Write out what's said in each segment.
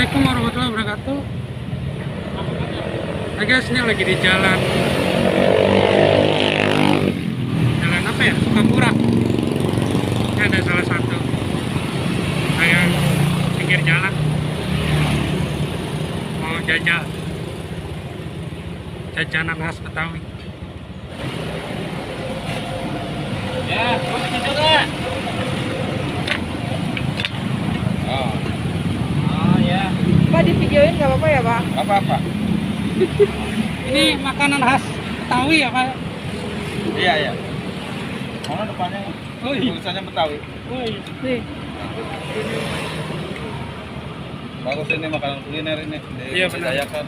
Assalamualaikum warahmatullahi wabarakatuh. Nah guys, ini lagi di jalan apa ya, Sukapura. Ini ada salah satu kayak pinggir jalan mau jajanan khas Betawi. Ya, terus juga. Oh ya. Pak, di videoin nggak apa-apa ya Pak? Apa-apa? Ini makanan khas Betawi ya Pak? Iya, iya. Mana depannya? Oh iya. Tulisannya Betawi. Oh iya. Nih. Bagus ini makanan kuliner ini. Iya, benar. Didayakan.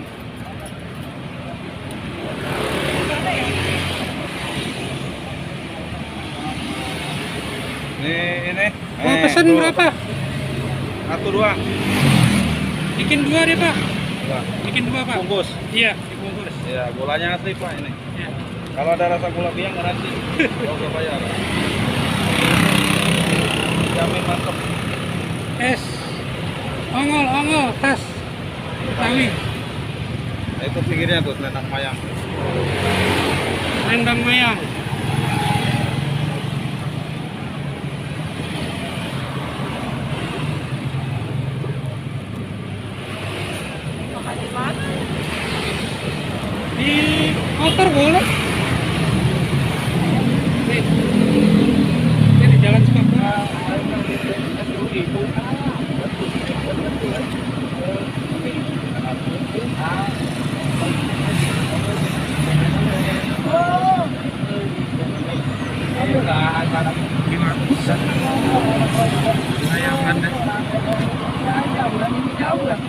Ini. Mau pesen tuh. berapa? Satu dua. Bikin dua deh Pak. Dua. Bikin dua Pak. Bungkus. Iya, dibungkus. Ya, gulanya asli Pak ini. Iya. Kalau ada rasa gula biang garansi. Kalau nggak bayar. Jamin mantap. Es ongol khas Betawi. Nah, itu pinggirnya tuh selendang mayang. Rendang mayang. Makan di mana? Di motor boleh. Nih. Ini di jalan Sukapura. Layangan deh. Jauh lah.